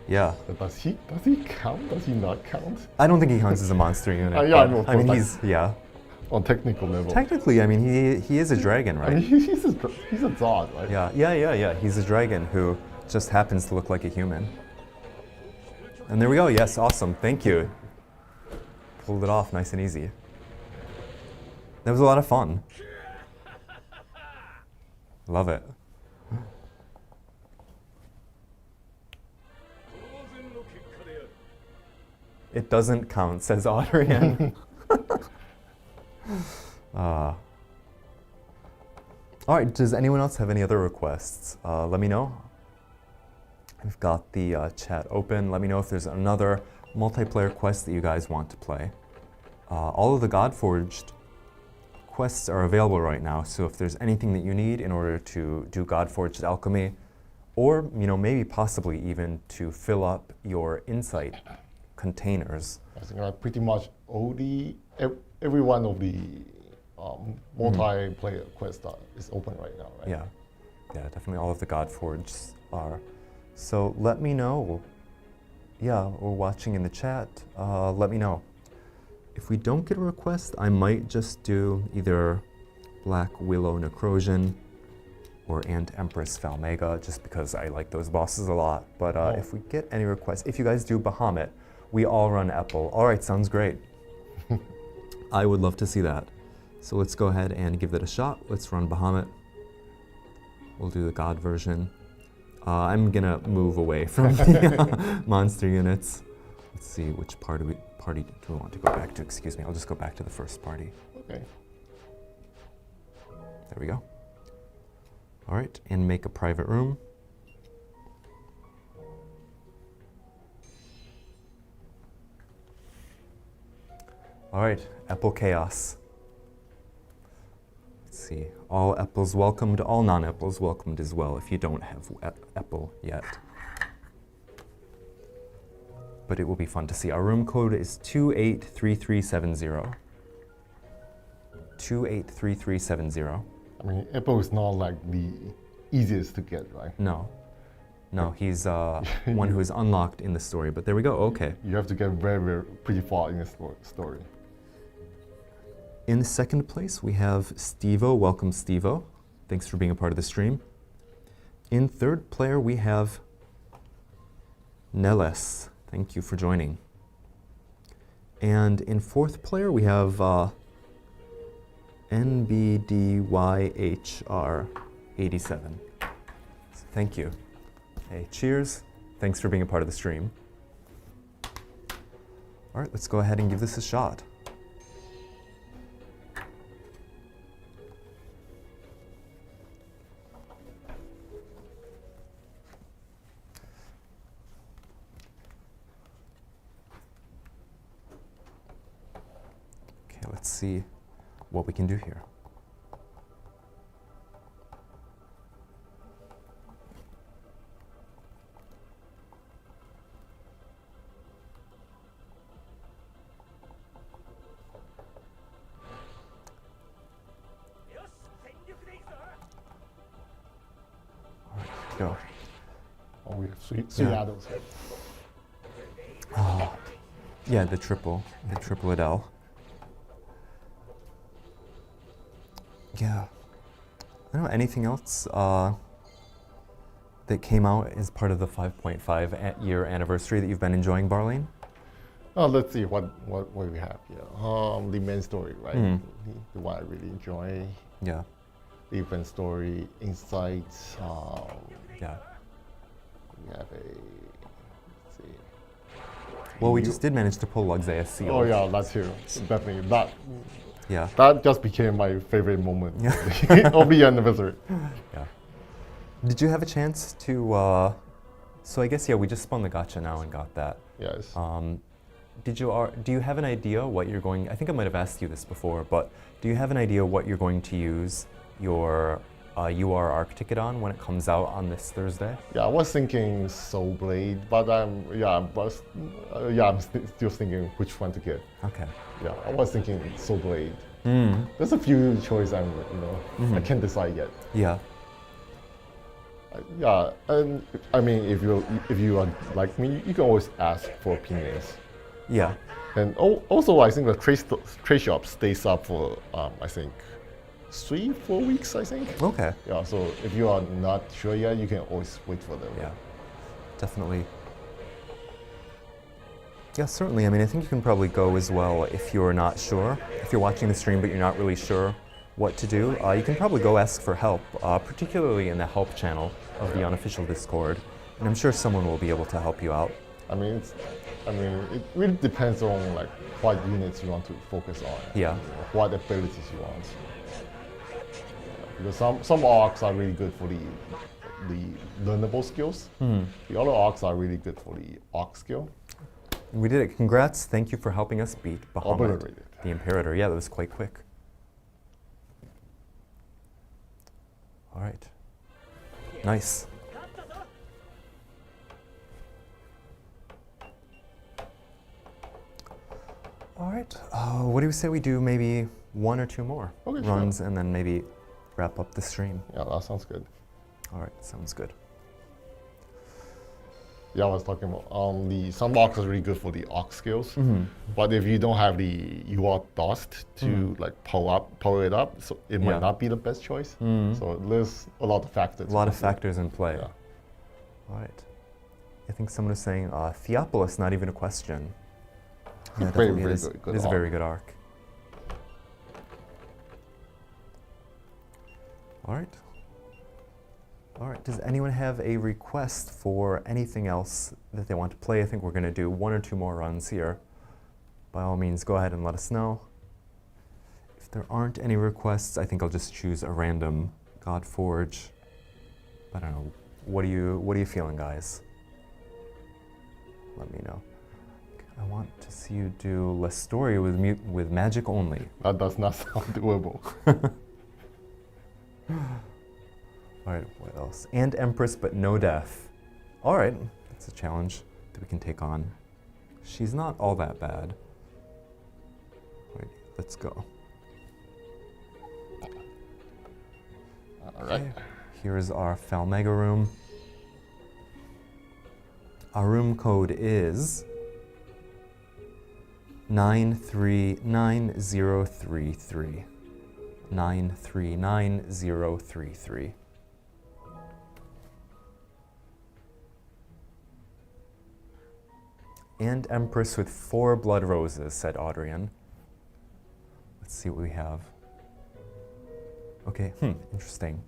Yeah. But does he count? Does he not count? I don't think he counts as a monster unit. Yeah, I know. I mean, he's, yeah. On technical level. Technically, I mean, he is a dragon, right? I mean, he's a god, right? Yeah. He's a dragon who just happens to look like a human. And there we go. Yes, awesome. Thank you. Pulled it off nice and easy. That was a lot of fun. Love it. It doesn't count, says Adrian. All right, does anyone else have any other requests? Let me know. I've got the chat open. Let me know if there's another multiplayer quest that you guys want to play. All of the Godforged quests are available right now, so if there's anything that you need in order to do Godforged alchemy, or maybe possibly even to fill up your insight containers. I think pretty much every one of the multiplayer quests is open right now, right? Yeah, definitely all of the Godforged are. So let me know. Yeah, or watching in the chat, let me know. If we don't get a request, I might just do either Black Willow Necrosian or Ant Empress Falmega, just because I like those bosses a lot. But if we get any requests, if you guys do Bahamut, we all run Epple. All right, sounds great. I would love to see that. So let's go ahead and give that a shot. Let's run Bahamut. We'll do the God version. I'm gonna move away from the monster units. Let's see, which party do we want to go back to? Excuse me, I'll just go back to the first party. Okay. There we go. All right, and make a private room. All right, Apple Chaos. Let's see, all Apples welcomed, all non-Apples welcomed as well if you don't have Apple yet. But it will be fun to see. Our room code is 283370. 283370. I mean, Apple is not like the easiest to get, right? No, he's one who is unlocked in the story, but there we go, okay. You have to get very pretty far in the story. In second place, we have Stevo. Welcome, Stevo. Thanks for being a part of the stream. In third player, we have Neles. Thank you for joining. And in fourth player, we have NBDYHR87. So thank you. Hey, cheers. Thanks for being a part of the stream. All right, let's go ahead and give this a shot. Let's see what we can do here. Seattle. Yeah, the triple Adele. Yeah. I don't know, anything else that came out as part of the 5.5 year anniversary that you've been enjoying, Barleen? Oh, let's see what we have here. The main story, right? The one I really enjoy. Yeah. The event story, insights. Yeah. We have let's see. Well, we just did manage to pull Luxea Seal. Oh yeah, that too. Definitely. Yeah. That just became my favorite moment of the anniversary. Yeah. Did you have a chance to, so I guess, yeah, we just spun the gacha now and got that. Yes. Do you have an idea what you're going, I think I might have asked you this before, but do you have an idea what you're going to use your UR ARC ticket on when it comes out on this Thursday? Yeah, I was thinking Soul Blade, but I'm still thinking which one to get. Okay. Yeah, I was thinking Soul Blade. There's a few choices I can't decide yet. Yeah. Yeah, and I mean, if you are like me, you can always ask for opinions. Yeah. And also, I think the trade shop stays up for I think 3-4 weeks. I think. Okay. Yeah. So if you are not sure yet, you can always wait for them. Yeah. Definitely. Yeah, certainly. I mean, I think you can probably go as well if you're not sure. If you're watching the stream but you're not really sure what to do, you can probably go ask for help, particularly in the help channel of the unofficial Discord, and I'm sure someone will be able to help you out. I mean, it really depends on like what units you want to focus on. Yeah. What abilities you want. Because some arcs are really good for the learnable skills. The other arcs are really good for the arc skill. We did it. Congrats. Thank you for helping us beat Bahamut, the Imperator. Yeah, that was quite quick. All right. Nice. All right. What do we say we do maybe 1 or 2 more runs and then maybe wrap up the stream? Yeah, that sounds good. All right, sounds good. Yeah, I was talking about some arcs are really good for the arc skills, but if you don't have the UR dust to like power it up, so it might not be the best choice. So there's a lot of factors. A lot of factors in play. Yeah. All right. I think someone is saying Theopolis, not even a question. Yeah, very it is, good it is a arc. very good arc. All right. All right, does anyone have a request for anything else that they want to play? I think we're going to do 1 or 2 more runs here. By all means, go ahead and let us know. If there aren't any requests, I think I'll just choose a random Godforge. I don't know. What are you feeling, guys? Let me know. I want to see you do La Story with magic only. That does not sound doable. All right, what else? And Empress, but no death. All right, that's a challenge that we can take on. She's not all that bad. All right, let's go. All right. Okay. Here's our Falmega room. Our room code is 9390033. 9390033. And Empress with 4 blood roses, said Audrian. Let's see what we have. Okay, interesting.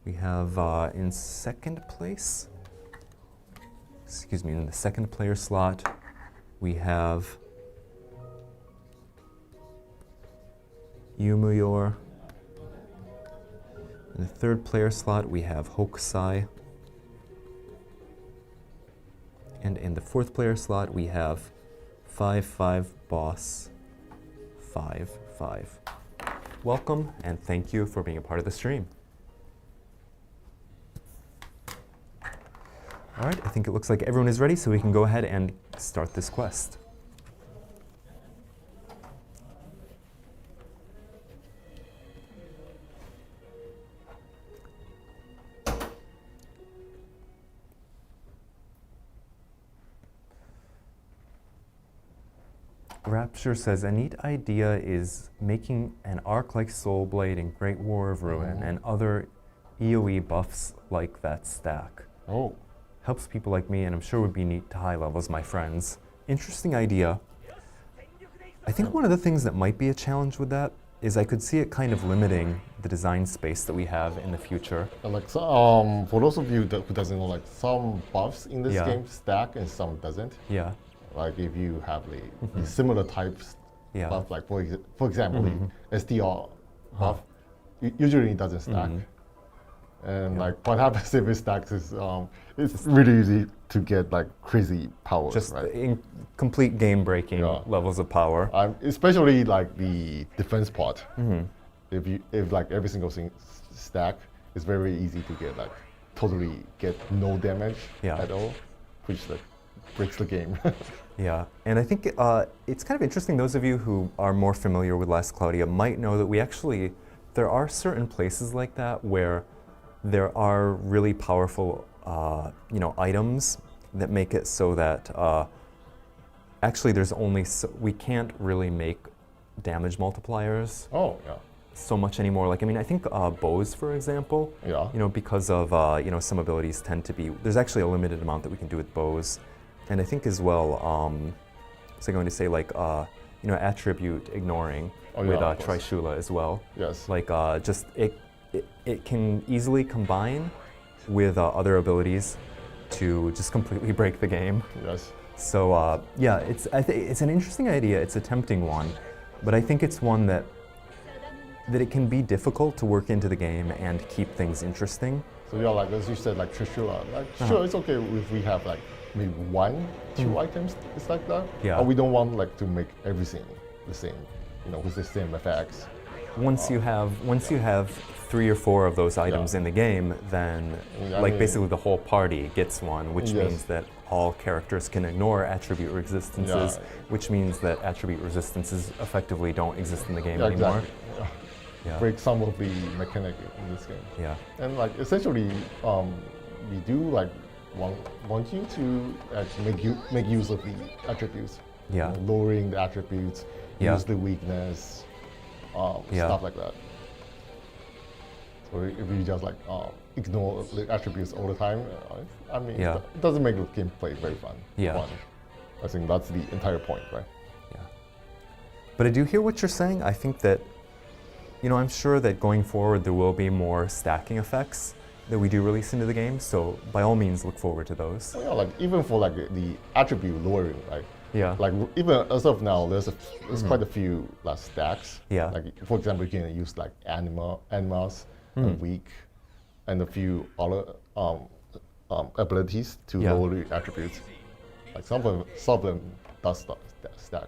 We have in second place, in the second player slot, we have Yumuyor. In the third player slot, we have Hokusai. And in the fourth player slot, we have 5-5 Boss 5-5. Welcome, and thank you for being a part of the stream. All right, I think it looks like everyone is ready, so we can go ahead and start this quest. Rapture says, a neat idea is making an arc like Soul Blade in Great War of Ruin and other EOE buffs like that stack. Oh. Helps people like me, and I'm sure would be neat to high levels, my friends. Interesting idea. I think one of the things that might be a challenge with that is I could see it kind of limiting the design space that we have in the future. And like for those of you who doesn't know, like some buffs in this game stack and some doesn't. Yeah. Like if you have a similar types buff, like for example, the STR buff, usually it doesn't stack. And like what happens if it stacks is it's really easy to get like crazy powers, just right? In complete game-breaking levels of power. Especially like the defense part. If like every single thing stack, it's very easy to get like totally get no damage at all, which like breaks the game. Yeah, and I think it's kind of interesting. Those of you who are more familiar with Last Cloudia might know that there are certain places like that where there are really powerful, items that make it so that actually there's only we can't really make damage multipliers. Oh yeah. So much anymore. Like I think bows, for example. Yeah. Because of some abilities tend to be there's actually a limited amount that we can do with bows, and I think as well. Was I going to say like attribute ignoring with Trishula as well. Yes. Like just it can easily combine with other abilities to just completely break the game. Yes. So it's an interesting idea. It's a tempting one, but I think it's one that it can be difficult to work into the game and keep things interesting. So like as you said, like Trishula, like sure it's okay if we have like maybe 1-2 items. It's like that. Yeah. But we don't want like to make everything the same, with the same effects. Once you have 3 or 4 of those items in the game, then basically the whole party gets one, which means that all characters can ignore attribute resistances, which means that attribute resistances effectively don't exist in the game anymore. Exactly. Break some of the mechanic in this game. Yeah. And like essentially, we do like want you to make use of the attributes. Yeah. Lowering the attributes, use the weakness. Stuff like that. So if you just like ignore the attributes all the time, it doesn't make the gameplay very fun. I think that's the entire point, right? Yeah. But I do hear what you're saying. I think that, I'm sure that going forward there will be more stacking effects that we do release into the game. So by all means, look forward to those. Well, like even for like the attribute lowering, right? Yeah. Like even as of now, there's quite a few stacks. Yeah. Like for example, you can use like animals, and weak, and a few other abilities to lower the attributes. Like some of them does stack.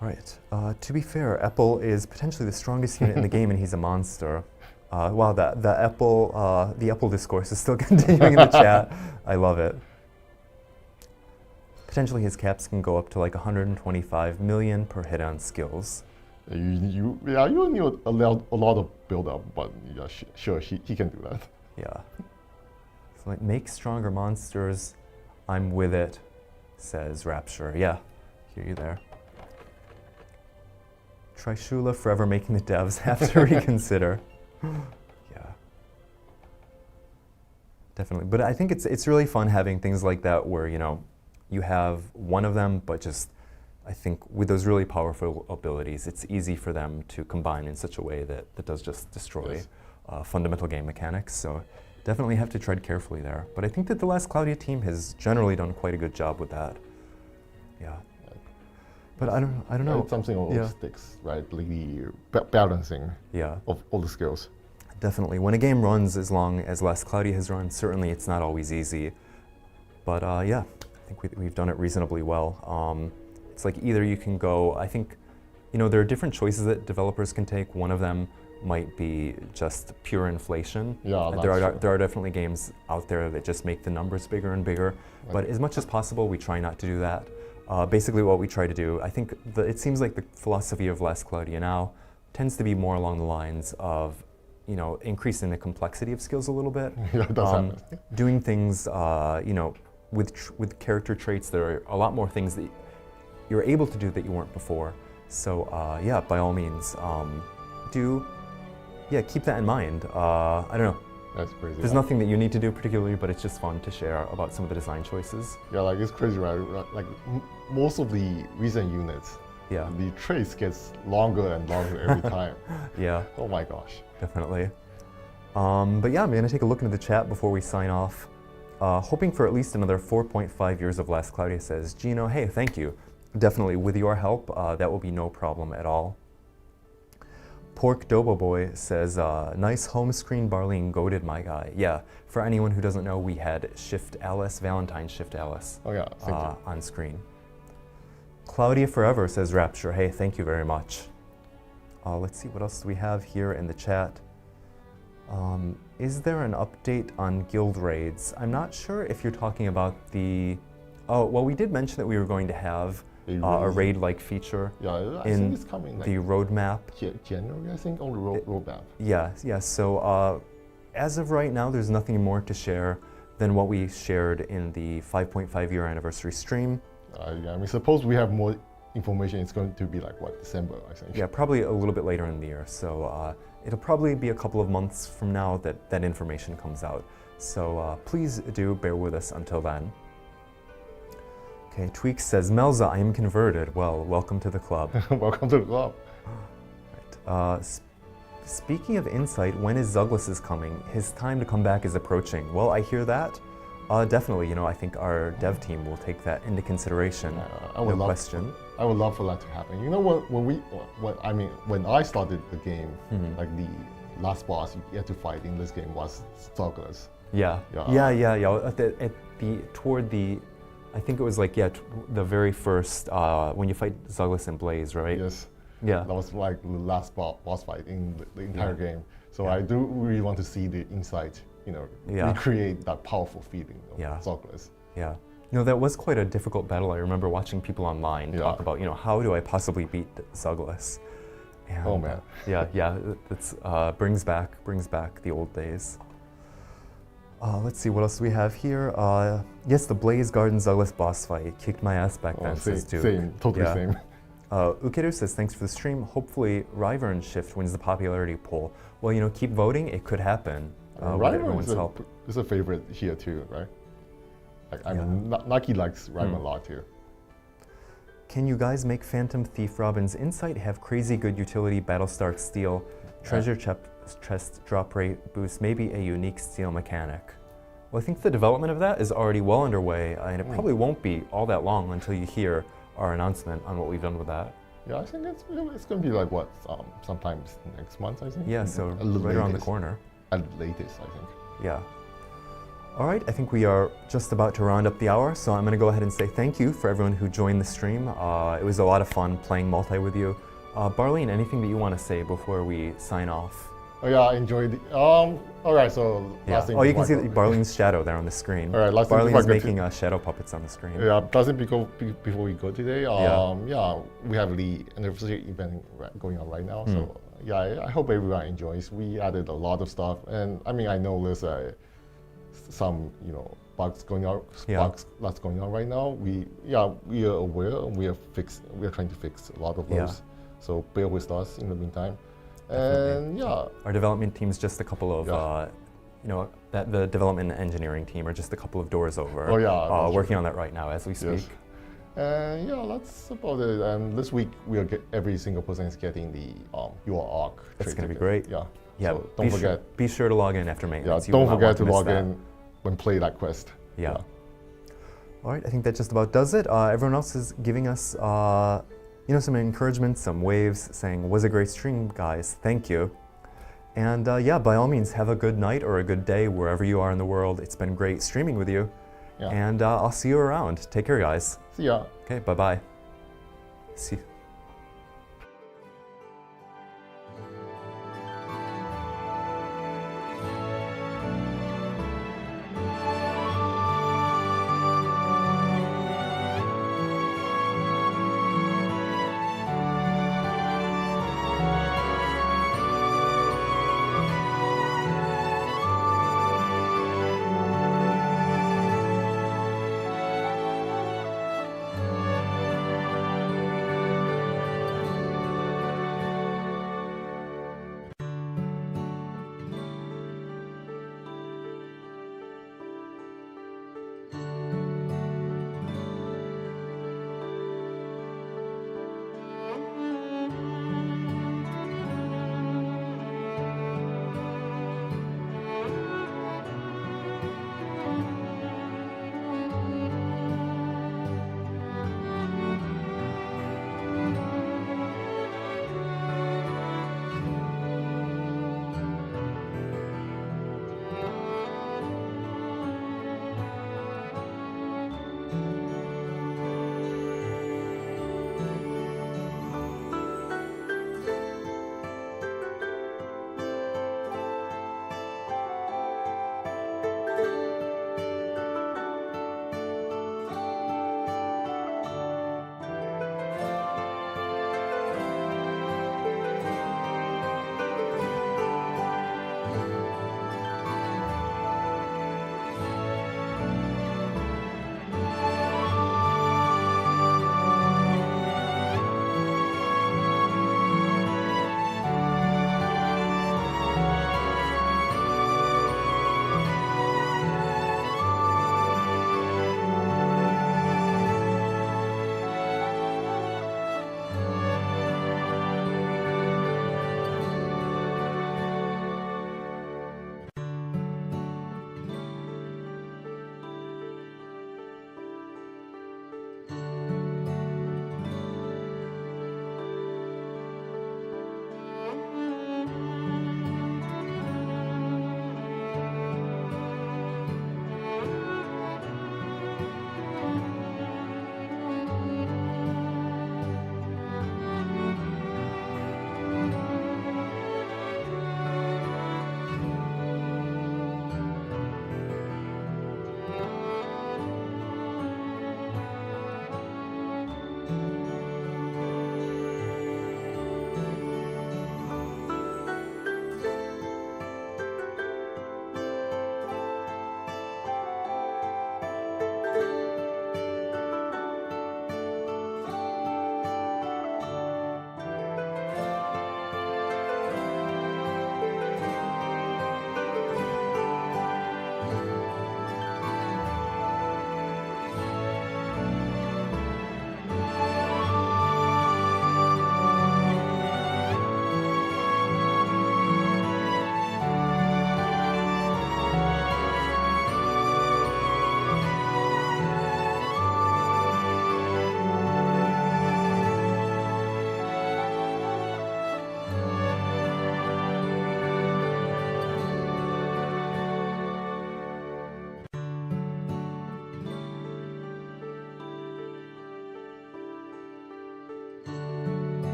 All right. To be fair, Apple is potentially the strongest unit in the game, and he's a monster. Wow, the Apple discourse is still continuing in the chat. I love it. Potentially his caps can go up to like 125 million per hit on skills. You need a lot of build up, but sure he can do that. Yeah. So like make stronger monsters. I'm with it, says Rapture. Yeah, hear you there. Trishula forever making the devs have to reconsider. Yeah. Definitely. But I think it's really fun having things like that where, you have one of them, but just, I think with those really powerful abilities, it's easy for them to combine in such a way that does just destroy fundamental game mechanics. So definitely have to tread carefully there. But I think that the Last Cloudia team has generally done quite a good job with that. Yeah. But I don't know. It's something always sticks, right? Like the balancing of all the skills. Definitely. When a game runs as long as Last Cloudia has run, certainly it's not always easy. But I think we've done it reasonably well. It's like either you can go, I think, there are different choices that developers can take. One of them might be just pure inflation. Yeah, there are definitely games out there that just make the numbers bigger and bigger. Right. But as much as possible, we try not to do that. Basically what we try to do, I think it seems like the philosophy of Last Cloudia now tends to be more along the lines of, increasing the complexity of skills a little bit. Doing things, with character traits that are a lot more things that you're able to do that you weren't before. So yeah, by all means, keep that in mind. I don't know. That's crazy. There's nothing that you need to do particularly, but it's just fun to share about some of the design choices. Yeah, like it's crazy, right? Like most of the recent units, the trace gets longer and longer every time. Yeah. Oh my gosh. Definitely. But yeah, I'm gonna take a look into the chat before we sign off. Hoping for at least another 4.5 years of less. Cloudia says, Gino, hey, thank you. Definitely, with your help, that will be no problem at all. Pork Dobo Boy says, nice home screen Barleen, goated my guy. Yeah, for anyone who doesn't know, we had Shift Alice, Valentine Shift Alice on screen. Claudia Forever says, Rapture, hey, thank you very much. Let's see, what else do we have here in the chat? Is there an update on guild raids? I'm not sure if you're talking about the... Oh, well, we did mention that we were going to have a raid-like feature I in think it's coming, the roadmap. January, I think, on the roadmap. Yeah. So as of right now, there's nothing more to share than what we shared in the 5.5-year anniversary stream. I mean, suppose we have more information. It's going to be like, what, December, I think? Yeah, probably a little bit later in the year. So it'll probably be a couple of months from now that that information comes out. So please do bear with us until then. Okay, Tweaks says, Melza, I am converted. Well, welcome to the club. Welcome to the club. Right. Speaking of Insight, when is Douglas coming? His time to come back is approaching. Well, I hear that. Definitely, I think our dev team will take that into consideration. No question. I would love for that to happen. You know, when I started the game, like the last boss you had to fight in this game was Douglas. Yeah. Toward the, I think it was like the very first when you fight Douglas and Blaze, right? Yes. Yeah. That was like the last boss fight in the entire game. So I do really want to see the Insight, recreate that powerful feeling of Douglas. Yeah. That was quite a difficult battle. I remember watching people online talk about, how do I possibly beat Douglas? And, oh man. It's brings back the old days. Let's see, what else do we have here? Yes, the Blaze Garden Douglas boss fight kicked my ass back then, says Duke. Same, totally same. Ukeru says, thanks for the stream. Hopefully, Ryvern Shift wins the popularity poll. Well, keep voting. It could happen with everyone's help. Is a favorite here too, right? I mean, Naki likes Ryvern a lot too. Can you guys make Phantom Thief Robin's Insight have crazy good utility Battlestar Steel, treasure chest drop rate boost, maybe a unique steel mechanic? Well, I think the development of that is already well underway, and it probably won't be all that long until you hear our announcement on what we've done with that. Yeah, I think it's going to be like what, sometime next month, I think. Yeah, so right around the corner. At the latest, I think. Yeah. All right, I think we are just about to round up the hour, so I'm going to go ahead and say thank you for everyone who joined the stream. It was a lot of fun playing multi with you. Barleen, anything that you want to say before we sign off? Oh yeah, I enjoyed it. All right, so last thing. Oh, you can see Barleen's shadow there on the screen. All right, last thing. Barleen's making shadow puppets on the screen. Yeah, last thing before we go today. We have the anniversary event going on right now. So yeah, I hope everyone enjoys. We added a lot of stuff, and I mean, I know there's some bugs going on. That's going on right now. We are aware, and we are trying to fix a lot of those. So bear with us in the meantime. Definitely. And our development team's just a couple of the development and engineering team are just a couple of doors over. Working on that right now as we speak. Yes. And that's about it. And this week every single person is getting the UR Arc. That's going to be great. Yeah. So don't forget. Be sure to log in after maintenance. Yeah. Don't forget to log in when play that quest. Yeah. All right. I think that just about does it. Everyone else is giving us some encouragement, some waves, saying, was a great stream, guys. Thank you. And by all means, have a good night or a good day wherever you are in the world. It's been great streaming with you. Yeah. And I'll see you around. Take care, guys. See ya. Okay, bye-bye. See you.